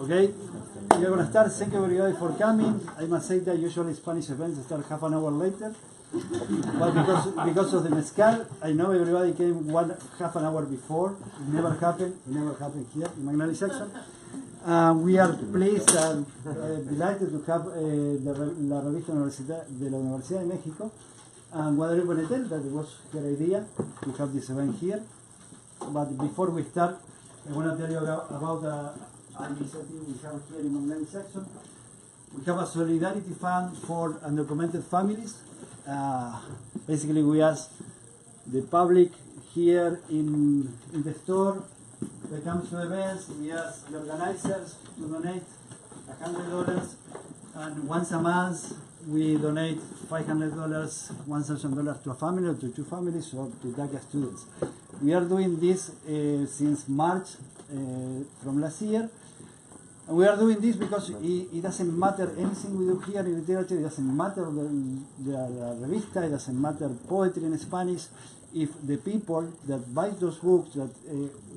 Okay, we are going to start. Thank you everybody for coming. I must say that usually Spanish events start half an hour later, but because of the mezcal, I know everybody came half an hour before. It never happened. It never happened here in McNally Jackson. We are pleased and delighted to have la Revista de la Universidad de México and Guadalupe Nettel. That was her idea to have this event here. But before we start, I want to tell you about an initiative we have here in McNally Jackson. We have a solidarity fund for undocumented families. Basically, we ask the public here in the store, they come to events, we ask the organizers to donate $100, and once a month we donate $500, $1,000 to a family or to two families or to DACA students. We are doing this since March from last year. And we are doing this because it doesn't matter anything we do here in literature, it doesn't matter the Revista, it doesn't matter poetry in Spanish. If the people that buy those books, that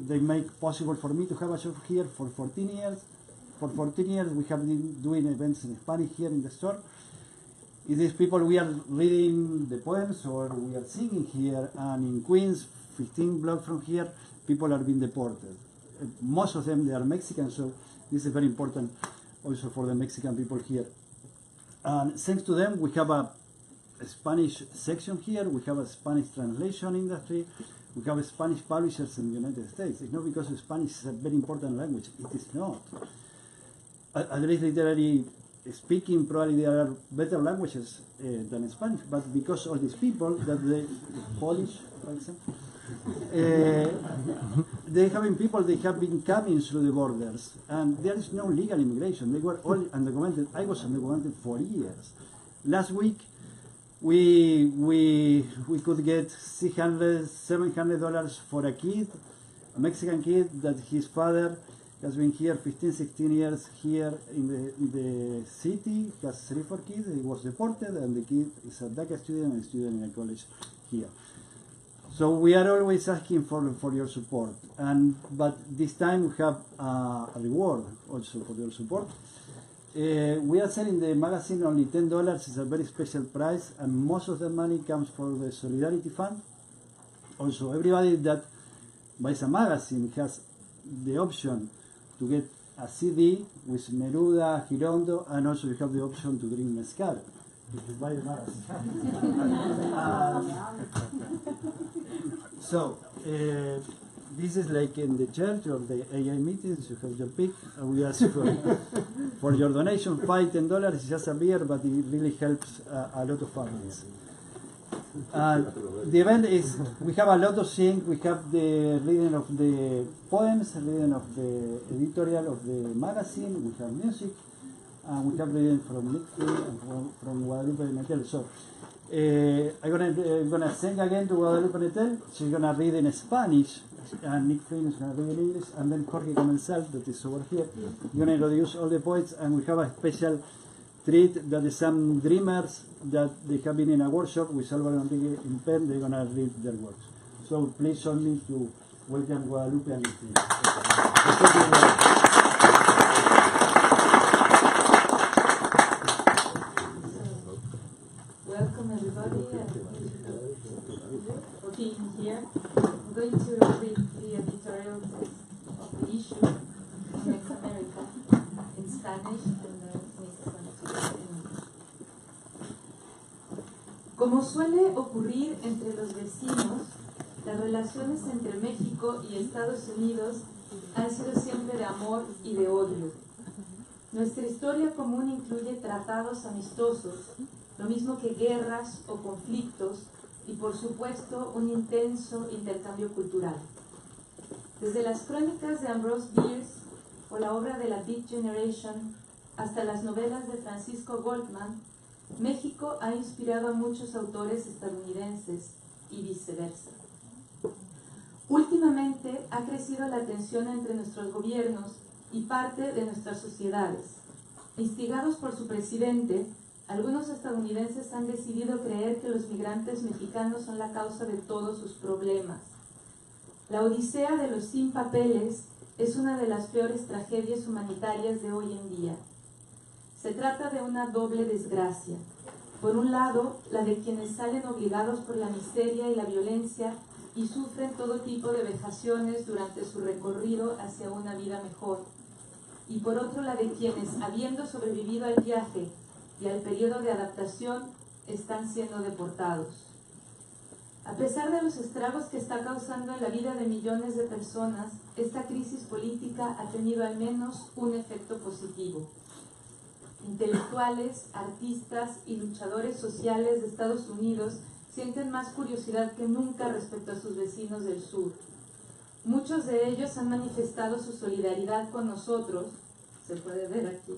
they make possible for me to have a shop here for 14 years. For 14 years we have been doing events in Spanish here in the store. If these people we are reading the poems or we are singing here, and in Queens, 15 blocks from here, people are being deported. Most of them, they are Mexican, so this is very important also for the Mexican people here. And thanks to them, we have a Spanish section here, we have a Spanish translation industry, we have Spanish publishers in the United States. It's not because Spanish is a very important language, it is not. At least literally speaking, probably there are better languages than Spanish, but because all these people, that they, Polish, for example, they have been coming through the borders, and there is no legal immigration. They were all undocumented. I was undocumented for years. Last week, we could get $600, $700 for a kid, a Mexican kid that his father has been here 15, 16 years here in the city, has 3, 4 kids. He was deported, and the kid is a DACA student and a student in a college here. So we are always asking for your support, but this time we have a reward also for your support. We are selling the magazine only $10. It's a very special price, and most of the money comes from the Solidarity Fund. Also, everybody that buys a magazine has the option to get a CD with Neruda, Girondo, and also you have the option to drink mezcal if you buy the magazine. So, this is like in the church or the AA meetings, you have your pick, and we ask for your donation. $5, $10 is just a beer, but it really helps a lot of families. The event is, we have a lot of things. We have the reading of the poems, reading of the editorial of the magazine, we have music, and we have reading from Nick and from Guadalupe Nettel. So, I'm gonna sing again to Guadalupe Nettel. She's gonna read in Spanish, and Nick Flynn is gonna read in English, and then Jorge Comensal, that is over here, is gonna introduce all the poets, and we have a special treat that is some dreamers that they have been in a workshop with Álvaro Enrique in Penn. They're gonna read their works. So please join me to welcome Guadalupe and Nick Flynn. Welcome everybody, and thank you for being here. I'm going to read the editorial of the issue of Mexamérica in Spanish, and then Nick is going to read in English. Como suele ocurrir entre los vecinos, las relaciones entre México y Estados Unidos han sido siempre de amor y de odio. Nuestra historia común incluye tratados amistosos, lo mismo que guerras o conflictos, y por supuesto un intenso intercambio cultural. Desde las crónicas de Ambrose Bierce o la obra de la Beat Generation hasta las novelas de Francisco Goldman, México ha inspirado a muchos autores estadounidenses y viceversa. Últimamente ha crecido crecido la tensión entre nuestros gobiernos y parte de nuestras sociedades. Instigados por su presidente, algunos estadounidenses han decidido creer que los migrantes mexicanos son la causa de todos sus problemas. La odisea de los sin papeles es una de las peores tragedias humanitarias de hoy en día. Se trata de una doble desgracia. Por un lado, la de quienes salen obligados por la miseria y la violencia y sufren todo tipo de vejaciones durante su recorrido hacia una vida mejor. Y por otro, la de quienes, habiendo sobrevivido al viaje y al periodo de adaptación, están siendo deportados. A pesar de los estragos que está causando en la vida de millones de personas, esta crisis política ha tenido al menos un efecto positivo. Intelectuales, artistas y luchadores sociales de Estados Unidos sienten más curiosidad que nunca respecto a sus vecinos del sur. Muchos de ellos han manifestado su solidaridad con nosotros, se puede ver aquí,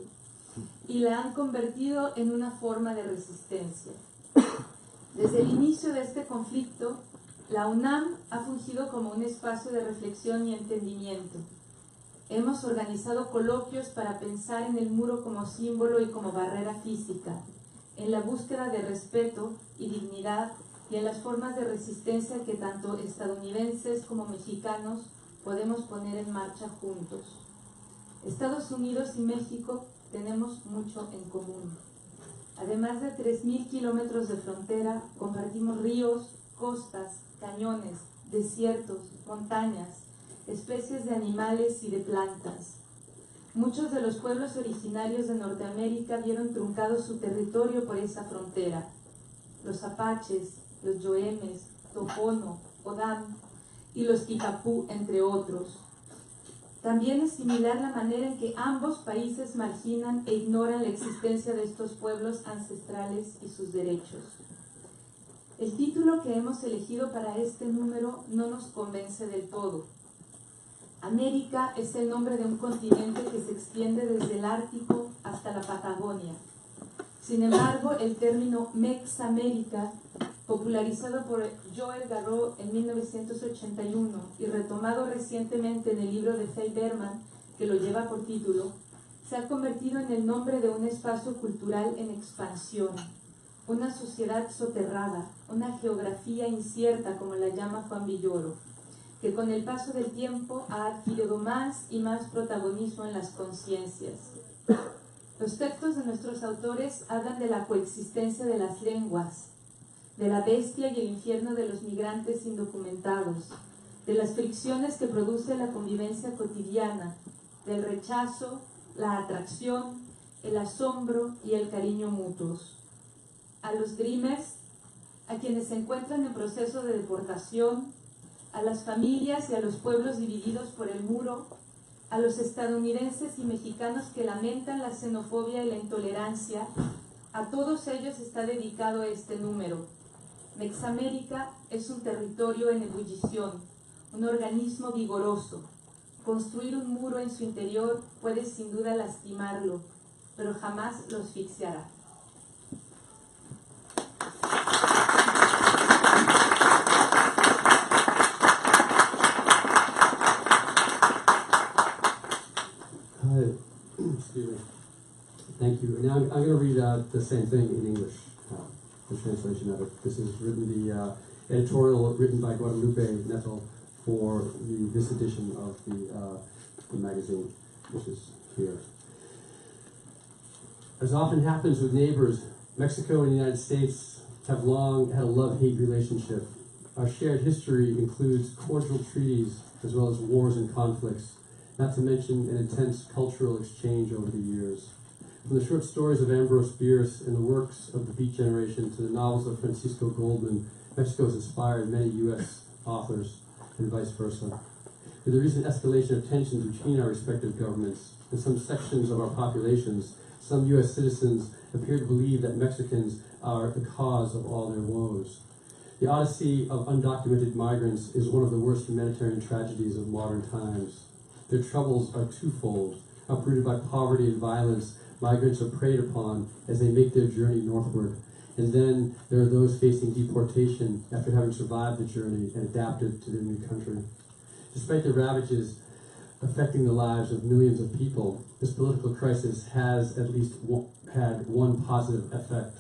y la han convertido en una forma de resistencia. Desde el inicio de este conflicto, la UNAM ha fungido como un espacio de reflexión y entendimiento. Hemos organizado coloquios para pensar en el muro como símbolo y como barrera física, en la búsqueda de respeto y dignidad y en las formas de resistencia que tanto estadounidenses como mexicanos podemos poner en marcha juntos. Estados Unidos y México tenemos mucho en común. Además de 3.000 kilómetros de frontera, compartimos ríos, costas, cañones, desiertos, montañas, especies de animales y de plantas. Muchos de los pueblos originarios de Norteamérica vieron truncado su territorio por esa frontera. Los apaches, los yoemes, topono, odam y los quipapú, entre otros. También es similar la manera en que ambos países marginan e ignoran la existencia de estos pueblos ancestrales y sus derechos. El título que hemos elegido para este número no nos convence del todo. América es el nombre de un continente que se extiende desde el Ártico hasta la Patagonia. Sin embargo, el término Mexamérica, popularizado por Joel Garreau en 1981 y retomado recientemente en el libro de Faye Berman, que lo lleva por título, se ha convertido en el nombre de un espacio cultural en expansión, una sociedad soterrada, una geografía incierta, como la llama Juan Villoro, que con el paso del tiempo ha adquirido más y más protagonismo en las conciencias. Los textos de nuestros autores hablan de la coexistencia de las lenguas, de la bestia y el infierno de los migrantes indocumentados, de las fricciones que produce la convivencia cotidiana, del rechazo, la atracción, el asombro y el cariño mutuos. A los dreamers, a quienes se encuentran en proceso de deportación, a las familias y a los pueblos divididos por el muro, a los estadounidenses y mexicanos que lamentan la xenofobia y la intolerancia, a todos ellos está dedicado este número. Mexamérica es un territorio en ebullición, un organismo vigoroso. Construir un muro en su interior puede sin duda lastimarlo, pero jamás lo asfixiará. Excuse me. Thank you. Now I'm going to read the same thing in English, the translation of it. This is the editorial written by Guadalupe Nettel for this edition of the magazine, which is here. As often happens with neighbors, Mexico and the United States have long had a love-hate relationship. Our shared history includes cordial treaties as well as wars and conflicts, not to mention an intense cultural exchange over the years. From the short stories of Ambrose Bierce and the works of the Beat Generation to the novels of Francisco Goldman, Mexico has inspired many U.S. authors and vice versa. With the recent escalation of tensions between our respective governments and some sections of our populations, some U.S. citizens appear to believe that Mexicans are the cause of all their woes. The odyssey of undocumented migrants is one of the worst humanitarian tragedies of modern times. Their troubles are twofold. Uprooted by poverty and violence, migrants are preyed upon as they make their journey northward. And then there are those facing deportation after having survived the journey and adapted to their new country. Despite the ravages affecting the lives of millions of people, this political crisis has at least had one positive effect.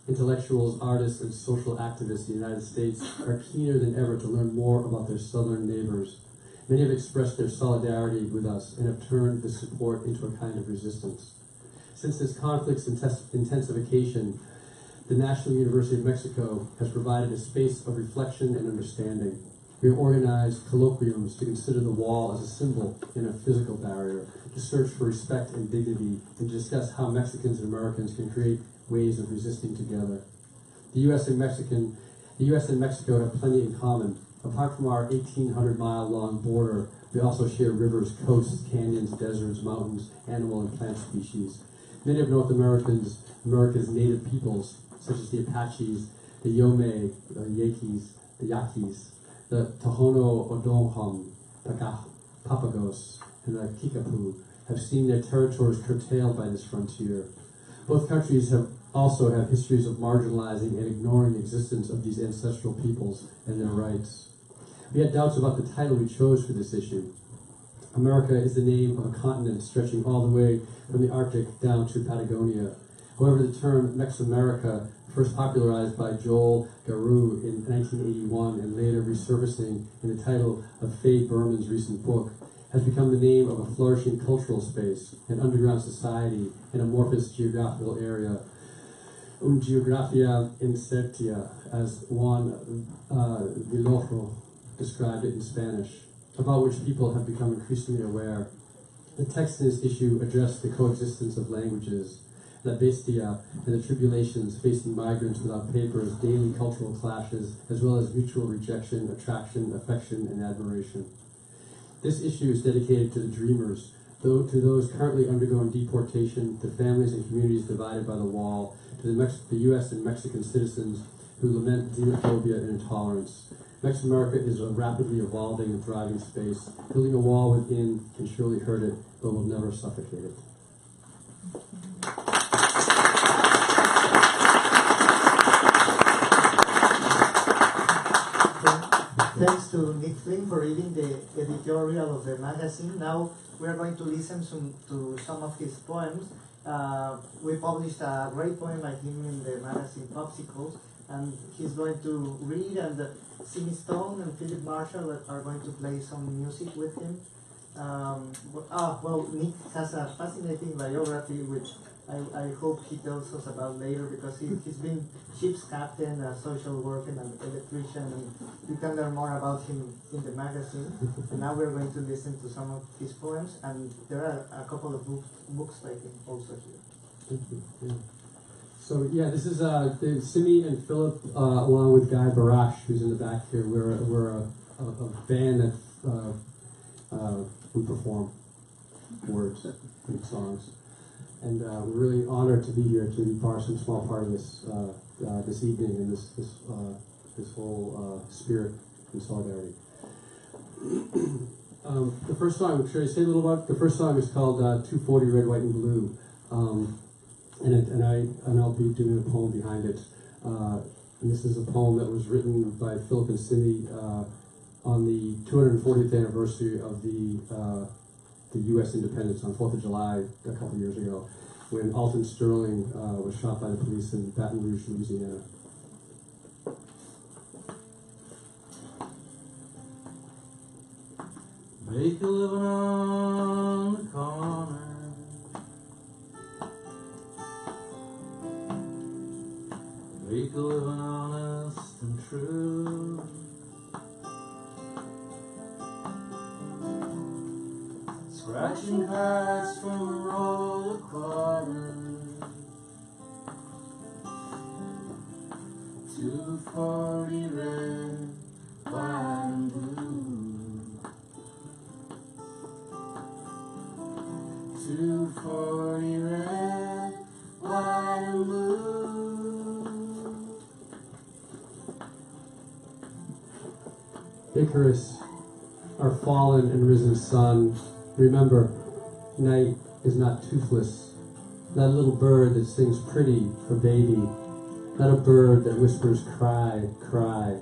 Intellectuals, artists, and social activists in the United States are keener than ever to learn more about their southern neighbors. Many have expressed their solidarity with us and have turned this support into a kind of resistance. Since this conflict's intensification, the National University of Mexico has provided a space of reflection and understanding. We have organized colloquiums to consider the wall as a symbol and a physical barrier, to search for respect and dignity, and to discuss how Mexicans and Americans can create ways of resisting together. The U.S. and Mexico have plenty in common. Apart from our 1,800-mile-long border, we also share rivers, coasts, canyons, deserts, mountains, animal and plant species. Many of North America's native peoples, such as the Apaches, the Yome, the Yaquis, the Tohono O'odham, Papagos, and the Kickapoo, have seen their territories curtailed by this frontier. Both countries also have histories of marginalizing and ignoring the existence of these ancestral peoples and their rights. We had doubts about the title we chose for this issue. America is the name of a continent stretching all the way from the Arctic down to Patagonia. However, the term Mexamérica, first popularized by Joel Garreau in 1981 and later resurfacing in the title of Faye Berman's recent book, has become the name of a flourishing cultural space, an underground society, an amorphous geographical area, geografia incerta, as Juan Villojo described it in Spanish, about which people have become increasingly aware. The text in this issue addressed the coexistence of languages, La Bestia, and the tribulations facing migrants without papers, daily cultural clashes, as well as mutual rejection, attraction, affection, and admiration. This issue is dedicated to the dreamers, to those currently undergoing deportation, to families and communities divided by the wall, to the U.S. and Mexican citizens who lament xenophobia and intolerance. Mexamérica is a rapidly evolving and thriving space. Building a wall within can surely hurt it, but will never suffocate it. Thanks to Nick Flynn for reading the editorial of the magazine. Now we are going to listen to some of his poems. We published a great poem by him in the magazine Popsicles, and he's going to read, and Simi Stone and Philip Marshall are going to play some music with him. Well, Nick has a fascinating biography, which I hope he tells us about later, because he's been ship's captain, a social worker, and an electrician, and you can learn more about him in the magazine. And now we're going to listen to some of his poems, and there are a couple of books by him also here. Thank you. Yeah. So yeah, this is Simi and Philip, along with Guy Barash, who's in the back here. We're a band that we perform words and songs. And we're really honored to be here to be some small part of this this evening and this whole spirit and solidarity. The first song, should I say a little about? The first song is called 240 Red, White, and Blue, and I'll be doing a poem behind it. And this is a poem that was written by Philip and Cindy on the 240th anniversary of the U.S. independence on 4th of July a couple years ago, when Alton Sterling was shot by the police in Baton Rouge, Louisiana. Make a living on the corner, make a living honest and true. Scratching cards from a roll of quarters, 240 red, white and blue, 240 red, white and blue. Icarus, our fallen and risen sun, remember, night is not toothless, not a little bird that sings pretty for baby, not a bird that whispers cry, cry.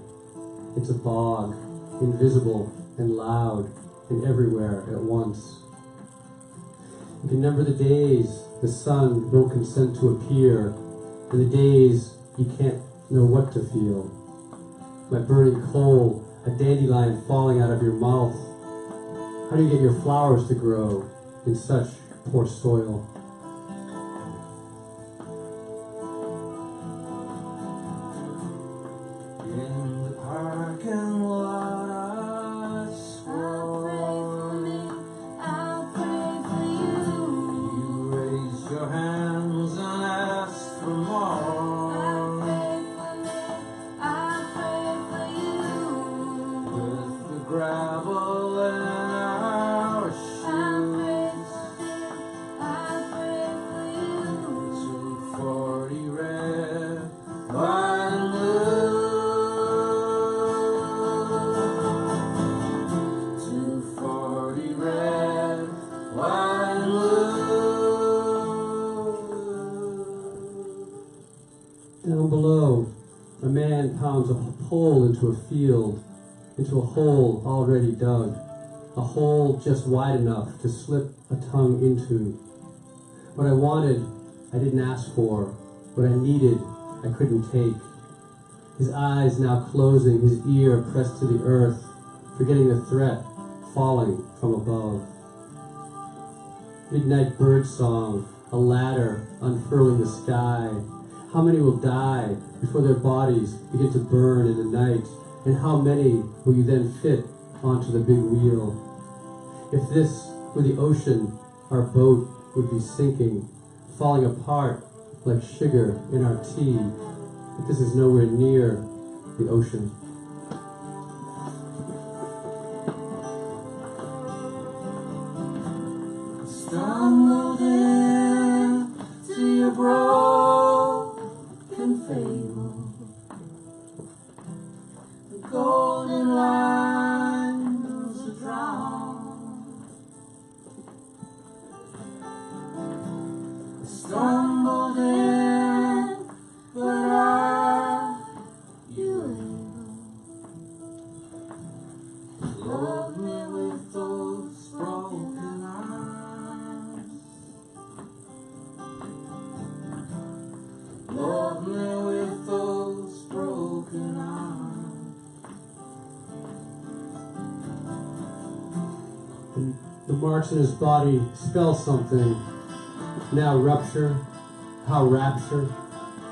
It's a bog, invisible and loud and everywhere at once. You can number the days the sun won't consent to appear, and the days you can't know what to feel. My burning coal, a dandelion falling out of your mouth. How do you get your flowers to grow in such poor soil? In the parking lot, I swore. I'll pray for me, You raised your hands and asked for more. I'll pray for you. With the gravel in our shoes, I'll pray for you. 240 red, white and blue. 240 red, white and blue. Down below, a man pounds a pole into a field, into a hole already dug, a hole just wide enough to slip a tongue into. What I wanted, I didn't ask for. What I needed, I couldn't take. His eyes now closing, his ear pressed to the earth, forgetting the threat falling from above. Midnight bird song, a ladder unfurling the sky. How many will die before their bodies begin to burn in the night? And how many will you then fit onto the big wheel? If this were the ocean, our boat would be sinking, falling apart like sugar in our tea. But this is nowhere near the ocean. Stumbled into your broken fable. The golden lines are drawn. I stumbled in, but are you able? Love me with those broken arms. Love me with those broken arms. The marks in his body spell something. Now rupture, how rapture.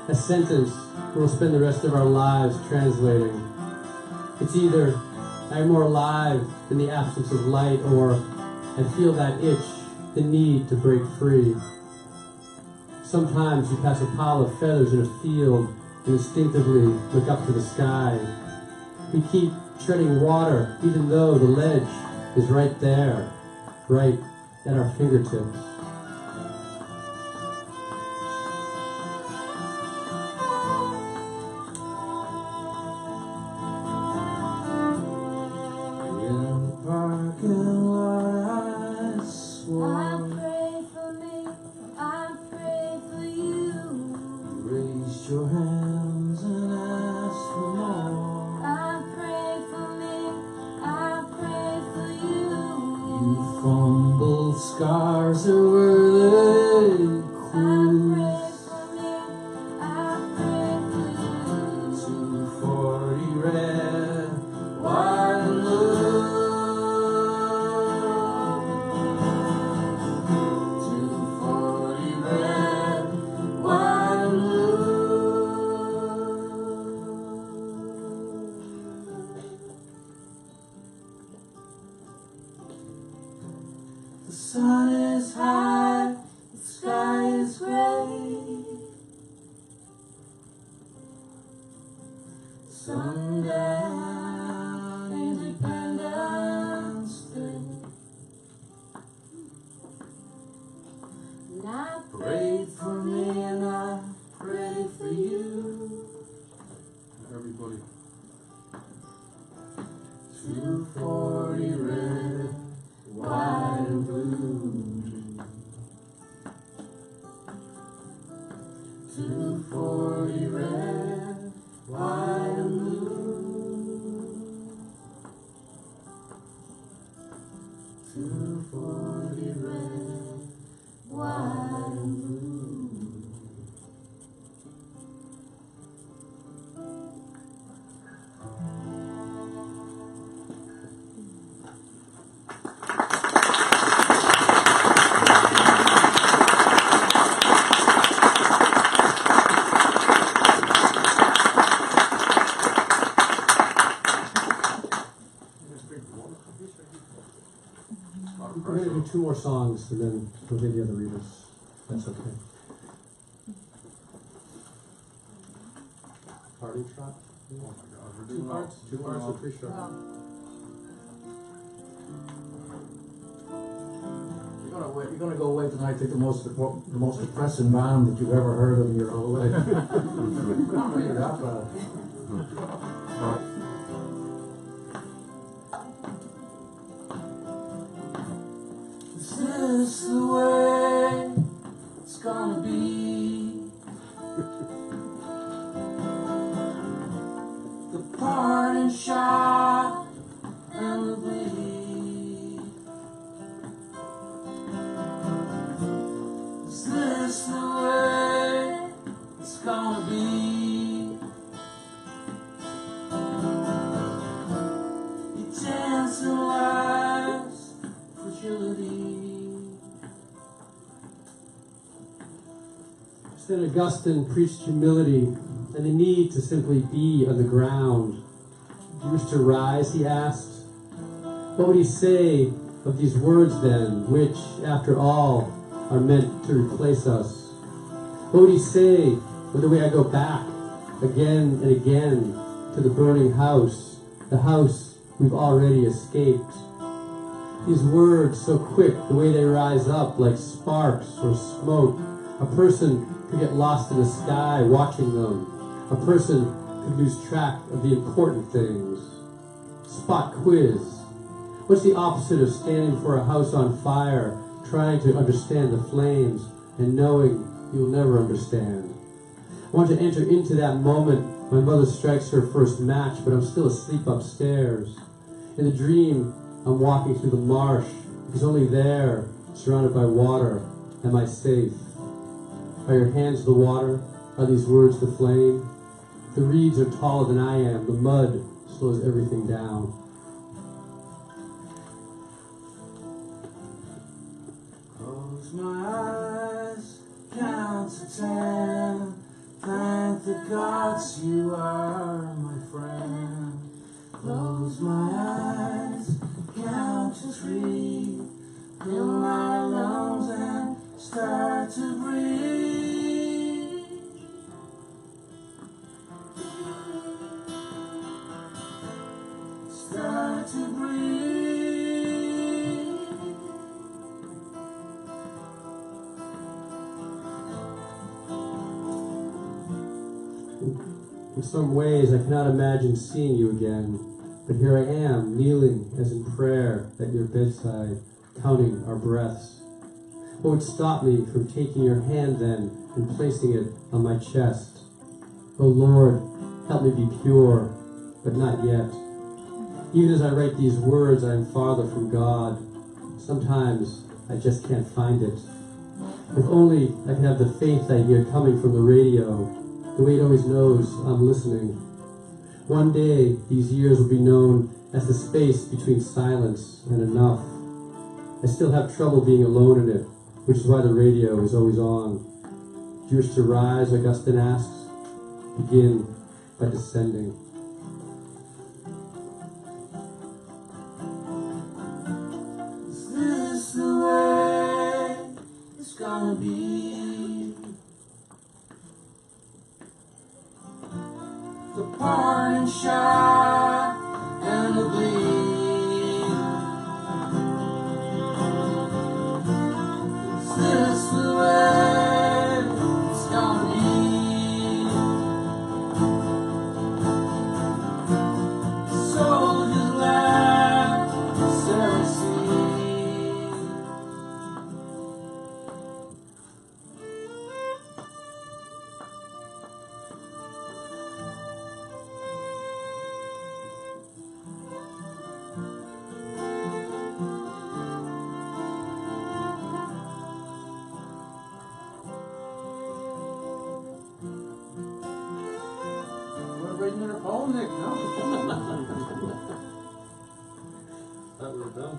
A sentence we'll spend the rest of our lives translating. It's either I am more alive than the absence of light, or I feel that itch, the need to break free. Sometimes you pass a pile of feathers in a field and instinctively look up to the sky. We keep treading water even though the ledge is right there, right at our fingertips. In the parking lot, I swore. I'll pray for me, I'll pray for you. Raise your hands and ask for more. I'll pray for me, I'll pray for you. You fumbled scars are where they I'll pray cruise. for me, I'll pray for you. 240 red, white and blue. 240 red, white and blue. The sun is high, the sky is gray. Sundown, Independence Day. And I Pray for me and I pray for you. Everybody. 240 red, white and blue. 240 red, white and blue. We're going to do 2 more songs and then we'll do the other readers. That's okay. Party trot? Oh my God, we're 2 doing parts? 2 parts or 3 short? You're gonna go away tonight. Think the most depressing band that you've ever heard of in your whole life. Not really that bad. Is this the way it's gonna be? The parting shot and the bleed. Is this the way it's gonna be? You dance in life's fragility. St. Augustine preached humility and the need to simply be on the ground. Do you wish to rise, he asked. What would he say of these words then, which, after all, are meant to replace us? What would he say with the way I go back, again and again, to the burning house, the house we've already escaped? These words, so quick, the way they rise up like sparks or smoke. A person could get lost in the sky watching them. A person could lose track of the important things. Spot quiz. What's the opposite of standing before a house on fire, trying to understand the flames and knowing you'll never understand? I want to enter into that moment. My mother strikes her first match, but I'm still asleep upstairs. In the dream, I'm walking through the marsh, because only there, surrounded by water, am I safe. Are your hands the water? Are these words the flame? The reeds are taller than I am. The mud slows everything down. Close my eyes, count to 10. Thank the gods you are my friend. Close my eyes, count to 3. Fill my lungs and start to breathe. Start to breathe. In some ways, I cannot imagine seeing you again, but here I am, kneeling as in prayer at your bedside, counting our breaths. What would stop me from taking your hand then and placing it on my chest? Oh Lord, help me be pure, but not yet. Even as I write these words, I am farther from God. Sometimes I just can't find it. If only I could have the faith I hear coming from the radio, the way it always knows I'm listening. One day, these years will be known as the space between silence and enough. I still have trouble being alone in it, which is why the radio is always on. Do you wish to rise, Augustine asks? Begin by descending. Is this the way it's gonna be? The parting shot and the bleed. Is this the way it's gonna be? Soldiers laugh, Cersei. poem, Nick? No? Thought we were done.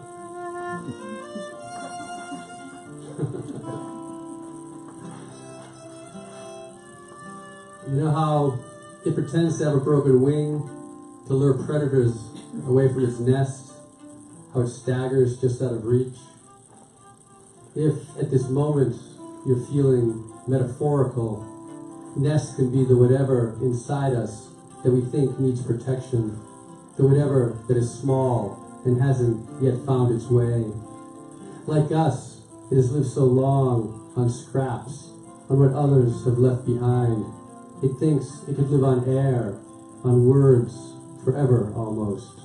You know how it pretends to have a broken wing to lure predators away from its nest? How it staggers just out of reach? If at this moment you're feeling metaphorical, nest can be the whatever inside us that we think needs protection, the whatever that is small and hasn't yet found its way. Like us, it has lived so long on scraps, on what others have left behind. It thinks it could live on air, on words, forever almost.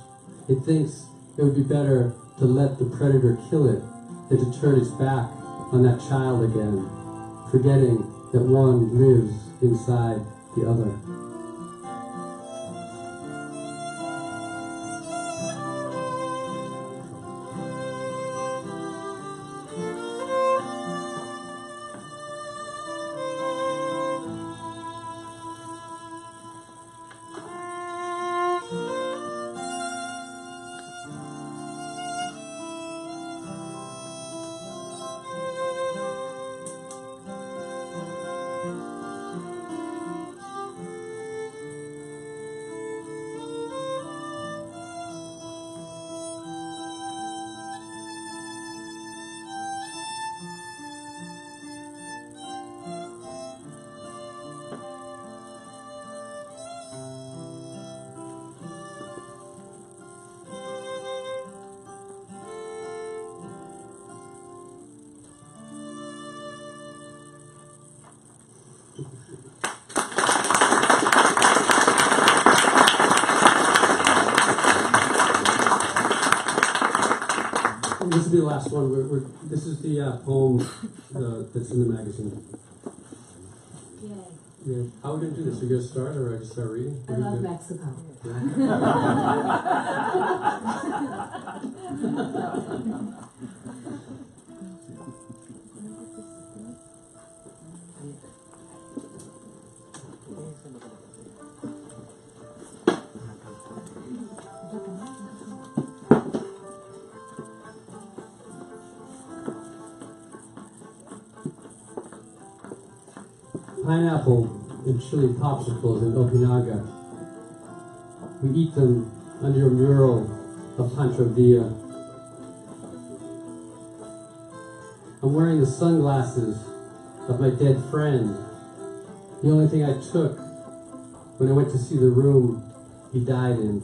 It thinks it would be better to let the predator kill it than to turn its back on that child again, forgetting that one lives inside the other. This will be the last one. This is the poem that's in the magazine. Yeah. How are we going to do this? Are you going to start, or I just start reading? I love Mexico. Pineapple and chili popsicles in Okinaga. We eat them under your mural of Pancho Villa. I'm wearing the sunglasses of my dead friend, the only thing I took when I went to see the room he died in.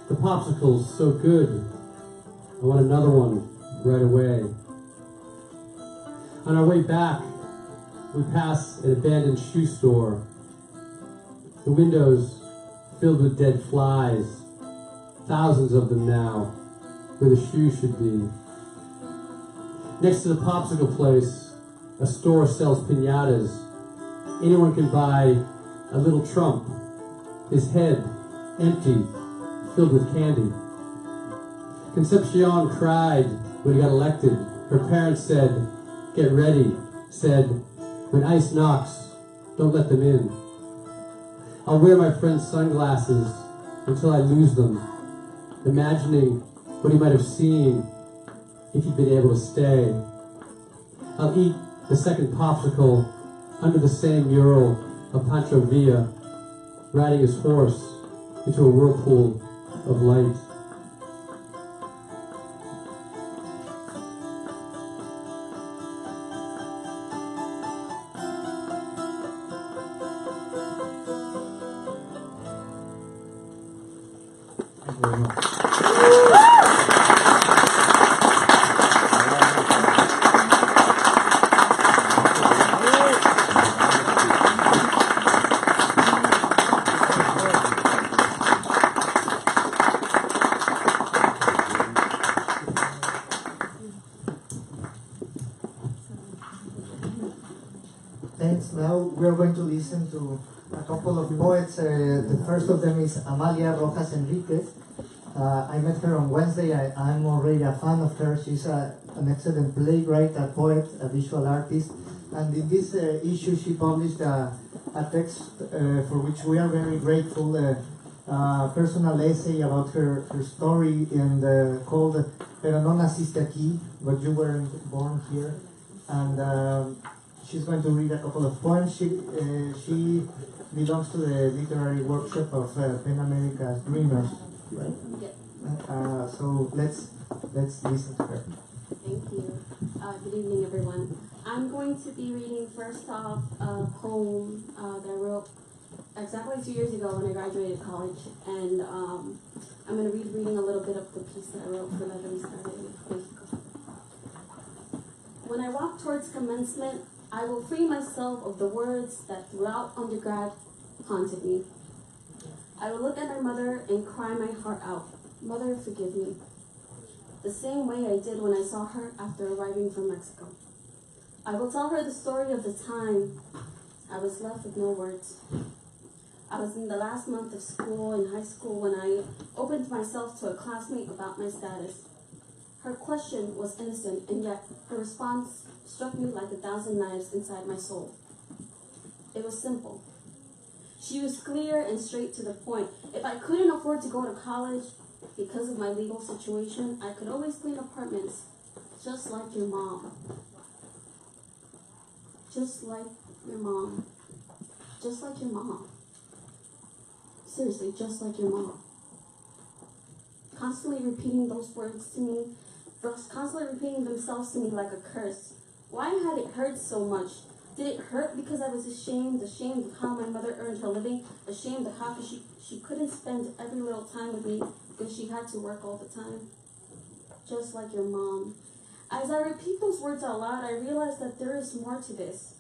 The popsicle's so good, I want another one right away. On our way back, we pass an abandoned shoe store. The windows filled with dead flies, thousands of them now, where the shoe should be. Next to the popsicle place, a store sells piñatas. Anyone can buy a little Trump, his head empty, filled with candy. Concepcion cried when he got elected. Her parents said, "Get ready," said, "When ice knocks, don't let them in." I'll wear my friend's sunglasses until I lose them, imagining what he might have seen if he'd been able to stay. I'll eat the second popsicle under the same mural of Pancho Villa, riding his horse into a whirlpool of light. Thanks. Now we're going to listen to a couple of poets. The first of them is Amalia Rojas Enriquez. I met her on Wednesday. I'm already a fan of her. She's an excellent playwright, a poet, a visual artist. And in this issue, she published a a text for which we are very grateful, personal essay about her story and called Pero no naciste aquí, but you weren't born here. And she's going to read a couple of poems. She belongs to the literary workshop of Mexamérica's Dreamers, right? Yeah. So let's listen to her. Thank you. Good evening, everyone. I'm going to be reading first off a poem that I wrote exactly 2 years ago when I graduated college, and I'm going to be reading a little bit of the piece that I wrote for La Revista de México. When I walk towards commencement, I will free myself of the words that throughout undergrad haunted me. I will look at my mother and cry my heart out. Mother, forgive me. The same way I did when I saw her after arriving from Mexico. I will tell her the story of the time I was left with no words. I was in the last month of school in high school when I opened myself to a classmate about my status. Her question was innocent, and yet her response struck me like 1,000 knives inside my soul. It was simple. She was clear and straight to the point. If I couldn't afford to go to college because of my legal situation, I could always clean apartments, just like your mom. Just like your mom. Just like your mom. Seriously, just like your mom. Constantly repeating those words to me, constantly repeating themselves to me like a curse. Why had it hurt so much? Did it hurt because I was ashamed of how my mother earned her living, ashamed of how she couldn't spend every little time with me because she had to work all the time? Just like your mom. As I repeat those words out loud, I realize that there is more to this.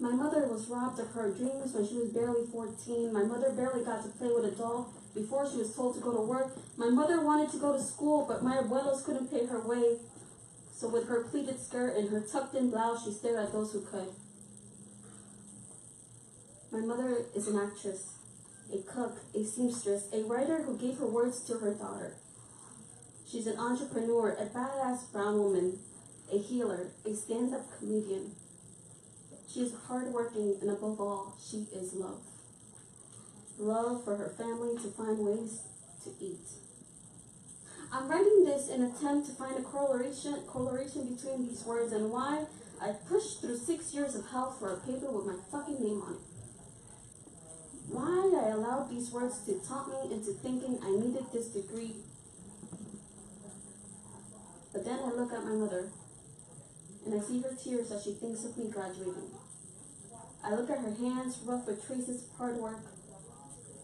My mother was robbed of her dreams when she was barely 14. My mother barely got to play with a doll before she was told to go to work. My mother wanted to go to school, but my abuelos couldn't pay her way. So with her pleated skirt and her tucked-in blouse, she stared at those who could. My mother is an actress, a cook, a seamstress, a writer who gave her words to her daughter. She's an entrepreneur, a badass brown woman, a healer, a stand-up comedian. She is hardworking, and above all, she is love. Love for her family to find ways to eat. I'm writing this in an attempt to find a correlation between these words and why I pushed through 6 years of hell for a paper with my fucking name on it. Why I allowed these words to taunt me into thinking I needed this degree. But then I look at my mother, and I see her tears as she thinks of me graduating. I look at her hands rough with traces of hard work.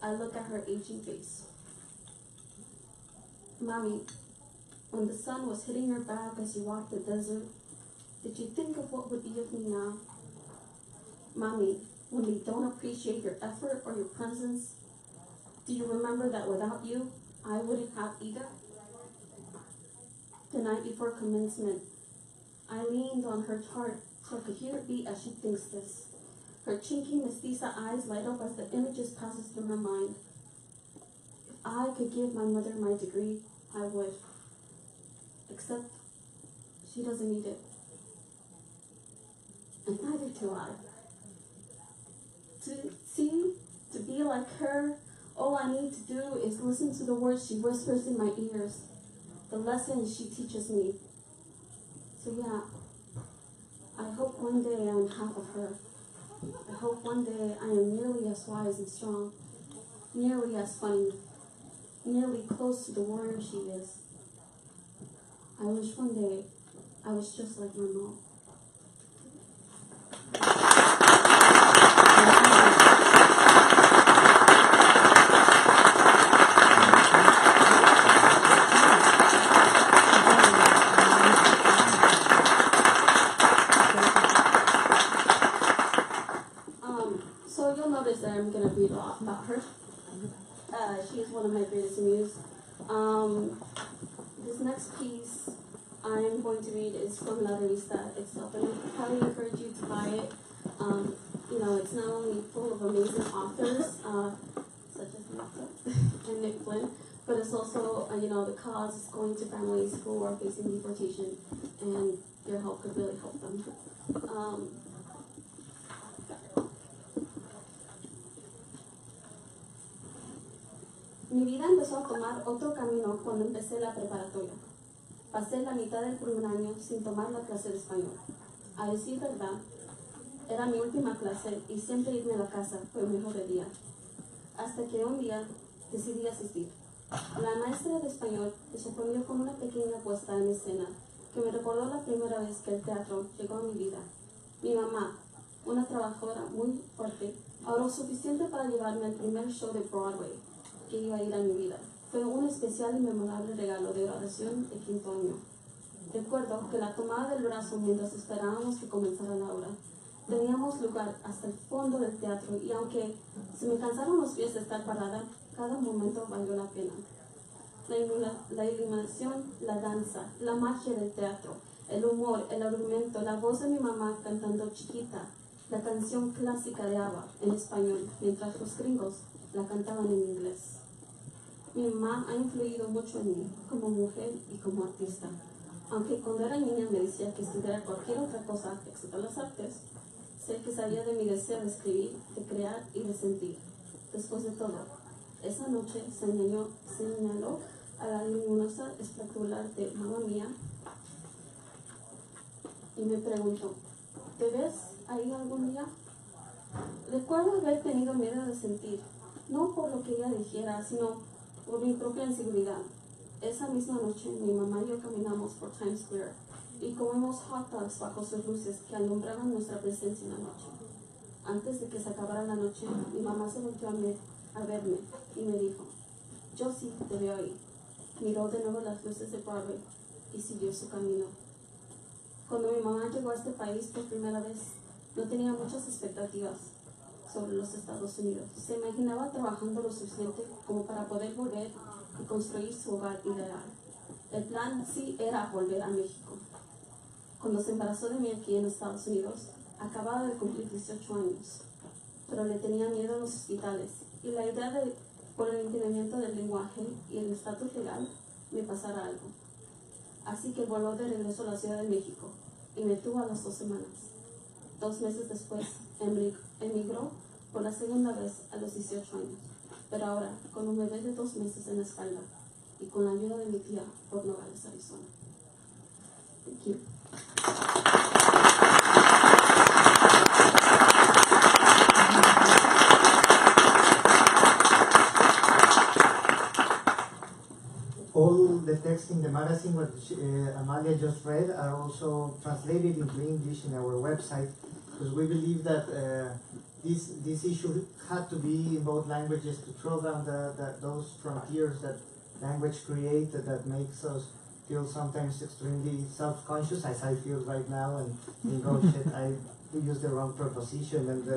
I look at her aging face. Mommy, when the sun was hitting your back as you walked the desert, did you think of what would be of me now? Mommy, when they don't appreciate your effort or your presence, do you remember that without you, I wouldn't have either? The night before commencement, I leaned on her heart so I could hear it beat as she thinks this. Her chinky mestiza eyes light up as the images passes through her mind. If I could give my mother my degree, I would. Except she doesn't need it. And neither do I. To be like her, all I need to do is listen to the words she whispers in my ears, the lessons she teaches me. So yeah, I hope one day I am half of her. I hope one day I am nearly as wise and strong, nearly as funny, nearly close to the warrior she is. I wish one day I was just like my mom. So you'll notice that I'm going to read a lot about her. She is one of my greatest muse. This next piece I'm going to read is from La Revista itself, and I highly encourage you to buy it. It's not only full of amazing authors, such as Nettel and Nick Flynn, but it's also, the cause is going to families who are facing deportation, and your help could really help them. Mi vida empezó a tomar otro camino cuando empecé la preparatoria. Pasé la mitad del primer año sin tomar la clase de español. A decir verdad, era mi última clase y siempre irme a la casa fue el mejor día. Hasta que un día decidí asistir. La maestra de español me sorprendió con una pequeña puesta en escena que me recordó la primera vez que el teatro llegó a mi vida. Mi mamá, una trabajadora muy fuerte, ahorró suficiente para llevarme al primer show de Broadway que iba a ir a mi vida. Fue un especial y memorable regalo de graduación de 5º año. Recuerdo que la tomada del brazo mientras esperábamos que comenzara la obra. Teníamos lugar hasta el fondo del teatro y aunque se me cansaron los pies de estar parada, cada momento valió la pena. La iluminación, la danza, la magia del teatro, el humor, el argumento, la voz de mi mamá cantando Chiquita, la canción clásica de ABBA en español, mientras los gringos la cantaban en inglés. Mi mamá ha influido mucho en mí, como mujer y como artista. Aunque cuando era niña me decía que estudiara cualquier otra cosa excepto las artes, sé que sabía de mi deseo de escribir, de crear y de sentir. Después de todo, esa noche señaló a la luminosa espectacular de Mamma Mía y me preguntó, ¿te ves ahí algún día? Recuerdo haber tenido miedo de sentir, no por lo que ella dijera, sino por mi propia inseguridad. Esa misma noche mi mamá y yo caminamos por Times Square y comimos hot dogs bajo sus luces que alumbraban nuestra presencia en la noche. Antes de que se acabara la noche, mi mamá se volteó a verme y me dijo, yo sí te veo ahí. Miró de nuevo las luces de Broadway y siguió su camino. Cuando mi mamá llegó a este país por primera vez, no tenía muchas expectativas sobre los Estados Unidos. Se imaginaba trabajando lo suficiente como para poder volver y construir su hogar ideal. El plan sí era volver a México. Cuando se embarazó de mí aquí en Estados Unidos, acababa de cumplir 18 años, pero le tenía miedo a los hospitales y la idea de, por el impedimento del lenguaje y el estatus legal, me pasara algo. Así que voló de regreso a la Ciudad de México y me tuvo a las 2 semanas. 2 meses después, emigró por la segunda vez a los 18 años, pero ahora con un bebé de 2 meses en la espalda y con la ayuda de mi tía por Nogales, Arizona. Thank you. All the text in the magazine what Amalia just read are also translated into English in our website, because we believe that this issue had to be in both languages to throw down those frontiers that language created that makes us feel sometimes extremely self-conscious, as I feel right now, and oh shit, I used the wrong preposition, and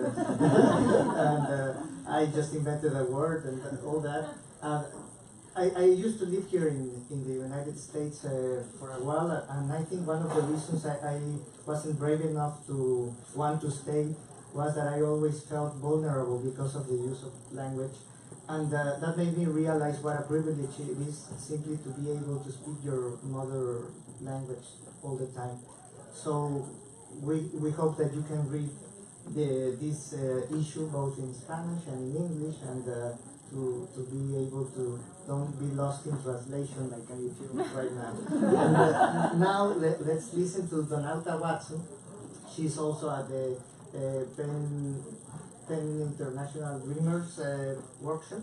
I just invented a word and all that. I used to live here in the United States for a while, and I think one of the reasons I wasn't brave enough to want to stay was that I always felt vulnerable because of the use of language. And that made me realize what a privilege it is simply to be able to speak your mother language all the time. So we hope that you can read this issue both in Spanish and in English, and to be able to don't be lost in translation like I feel right now. And now let's listen to Donauta Watson. She's also at the Penn International Dreamers Workshop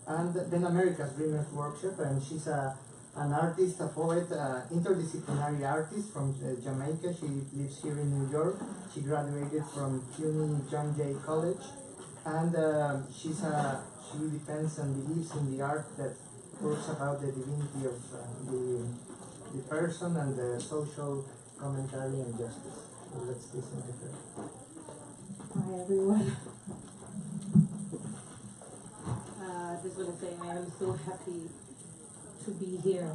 and then America's Dreamers Workshop, and she's an artist, a poet, interdisciplinary artist from Jamaica. She lives here in New York. She graduated from CUNY John Jay College, and she depends and believes in the art that talks about the divinity of the person and the social commentary and justice. So let's listen to her. Hi everyone. Just want to say I am so happy to be here.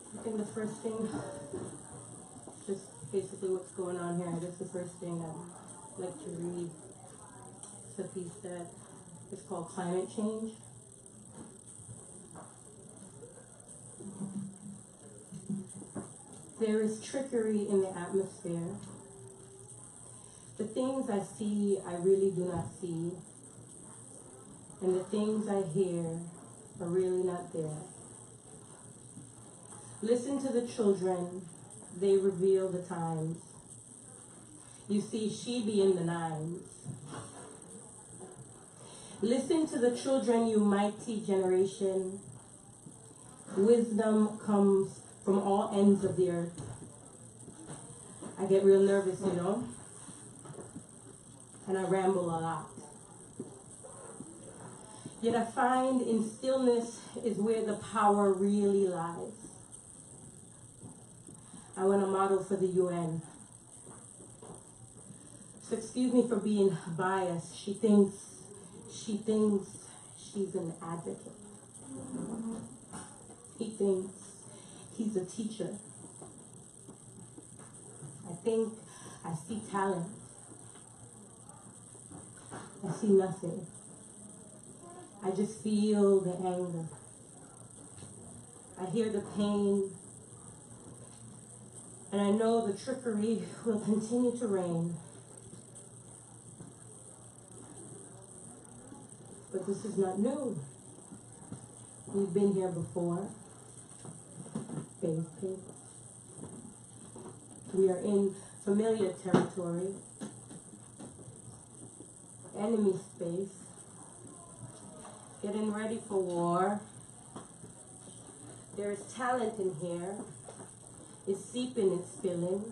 I think the first thing, just basically what's going on here, I guess the first thing I'd like to read is a piece that is called Climate Change. There is trickery in the atmosphere. The things I see, I really do not see. And the things I hear are really not there. Listen to the children, they reveal the times. You see, she be in the nines. Listen to the children, you mighty generation. Wisdom comes from all ends of the earth. I get real nervous, you know, and I ramble a lot. Yet I find in stillness is where the power really lies. I want a model for the UN. So excuse me for being biased. She thinks she's an advocate. He thinks he's a teacher. I think I see talent. I see nothing. I just feel the anger. I hear the pain. And I know the trickery will continue to reign. But this is not new. We've been here before. Basic. We are in familiar territory. Enemy space. Getting ready for war. There is talent in here. It's seeping, it's spilling.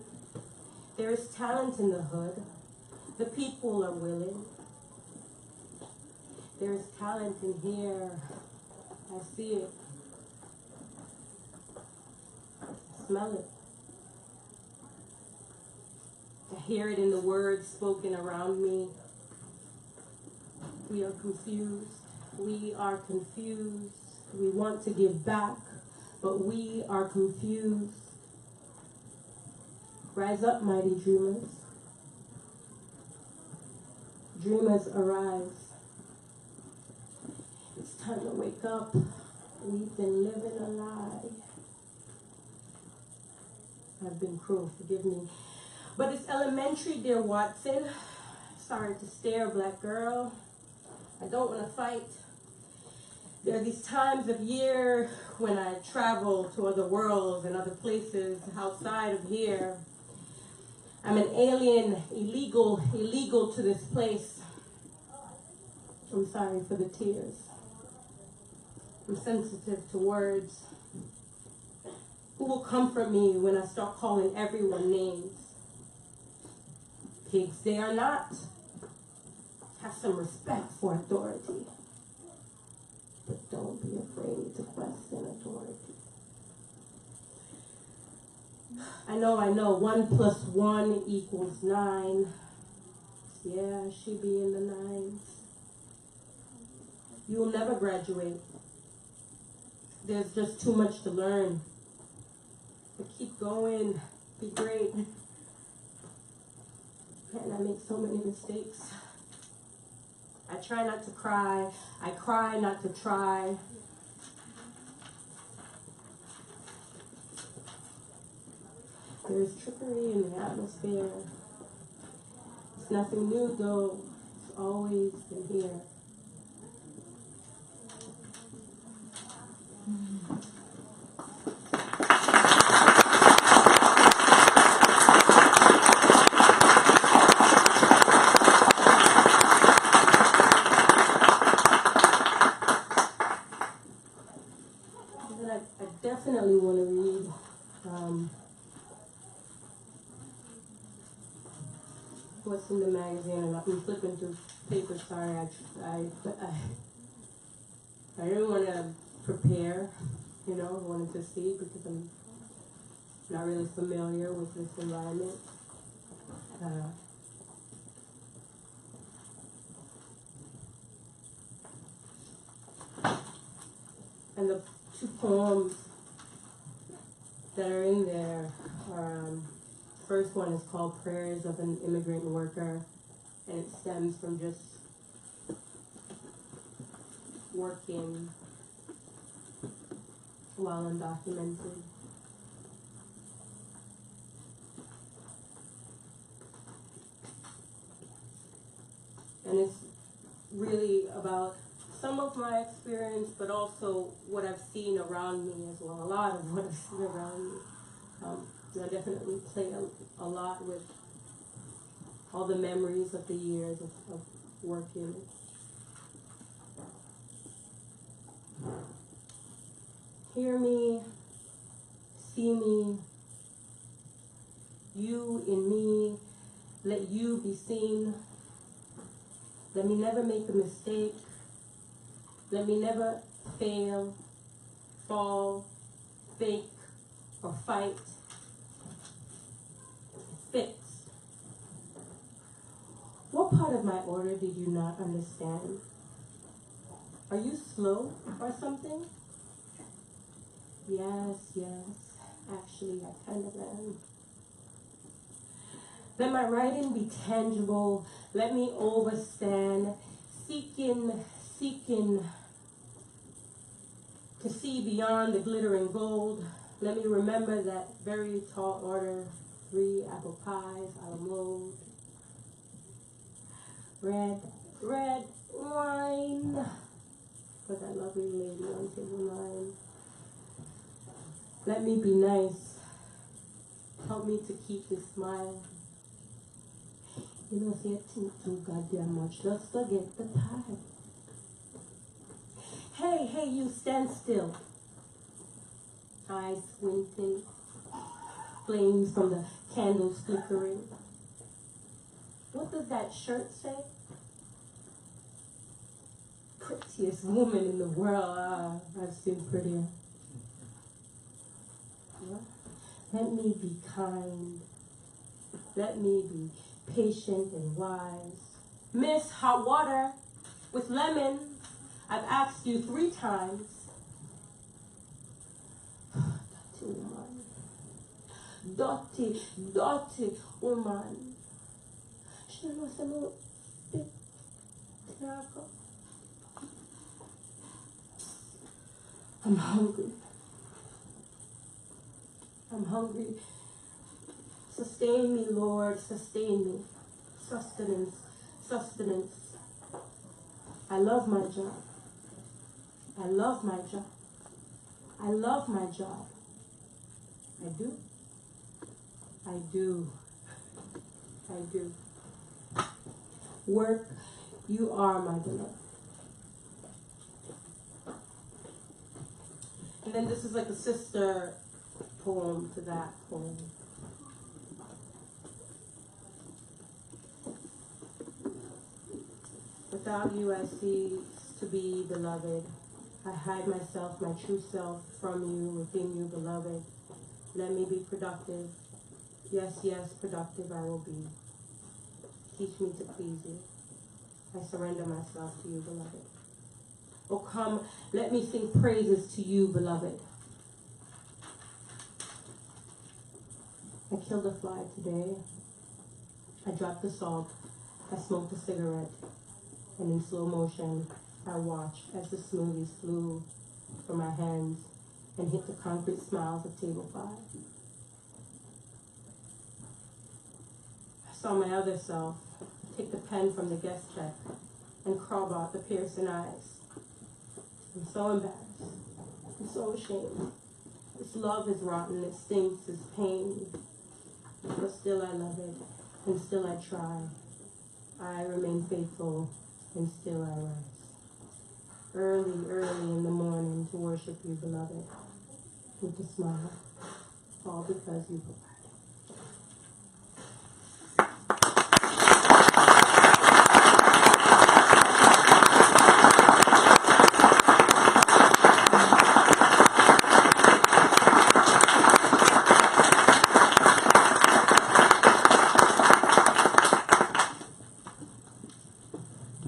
There is talent in the hood. The people are willing. There is talent in here. I see it. I smell it. I hear it in the words spoken around me. We are confused. We are confused. We want to give back, but we are confused. Rise up, mighty dreamers. Dreamers, arise. It's time to wake up. We've been living a lie. I've been cruel, forgive me. But it's elementary, dear Watson. Sorry to stare, black girl. I don't want to fight. There are these times of year when I travel to other worlds and other places outside of here. I'm an alien, illegal to this place. I'm sorry for the tears. I'm sensitive to words. Who will comfort me when I start calling everyone names? Pigs they are not. Have some respect for authority. But don't be afraid to question authority. I know, 1 + 1 = 9. Yeah, she be in the nines. You will never graduate. There's just too much to learn. But keep going, be great. Man, I make so many mistakes. I try not to cry. I cry not to try. There's trickery in the atmosphere. It's nothing new though. It's always been here. I definitely want to read what's in the magazine, and I'm flipping through papers. Sorry, I didn't want to prepare, I wanted to see because I'm not really familiar with this environment. And the 2 poems that are in there are, first one is called Prayers of an Immigrant Worker, and it stems from just working while undocumented. And it's really about some of my experience, but also what I've seen around me as well. A lot of what I've seen around me. I definitely play a lot with all the memories of the years of working. Hear me, see me, you in me, let you be seen. Let me never make a mistake. Let me never fail, fall, fake, or fight. Fix. What part of my order did you not understand? Are you slow or something? Yes, actually I kind of am. Let my writing be tangible, let me overstand, seeking to see beyond the glittering gold. Let me remember that very tall order, 3 apple pies, a la mode. Red wine for that lovely lady on table 9. Let me be nice. Help me to keep this smile. You know, if you think too goddamn much, just forget the pie. Hey, you stand still. Eyes squinting, flames from the candles flickering. What does that shirt say? Prettiest woman in the world. I've seen prettier. Let me be kind. Let me be patient and wise. Miss hot water with lemon. I've asked you 3 times. Dirty woman. I'm hungry. I'm hungry. Sustain me, Lord, sustain me. Sustenance. I love my job. I love my job. I do. Work, you are my beloved. And then this is like a sister poem to that poem. Without you, I cease to be beloved. I hide myself, my true self, from you, within you, beloved. Let me be productive. Yes, productive I will be. Teach me to please you. I surrender myself to you, beloved. Oh, come, let me sing praises to you, beloved. I killed a fly today. I dropped the salt. I smoked a cigarette. And in slow motion, I watched as the smoothies flew from my hands and hit the concrete smiles of table 5. I saw my other self take the pen from the guest check and crawl out the piercing eyes. I'm so embarrassed. I'm so ashamed. This love is rotten. It stinks. It's pain. But still I love it, and still I try. I remain faithful, and still I rise. Early in the morning to worship you, beloved, with a smile, all because you provide.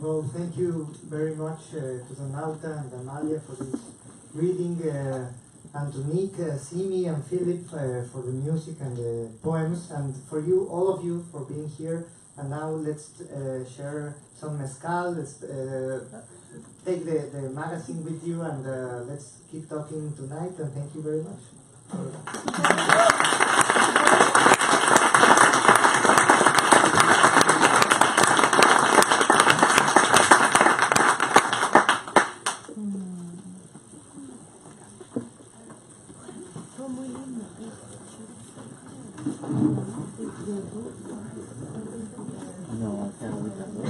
Well, thank you very much to Donauta and Amalia for this reading, and to Nick, Simi, and Philip for the music and the poems, and for you, all of you, for being here. And now let's share some mezcal. Let's take the magazine with you, and let's keep talking tonight. And thank you very much. No, acá ahorita no.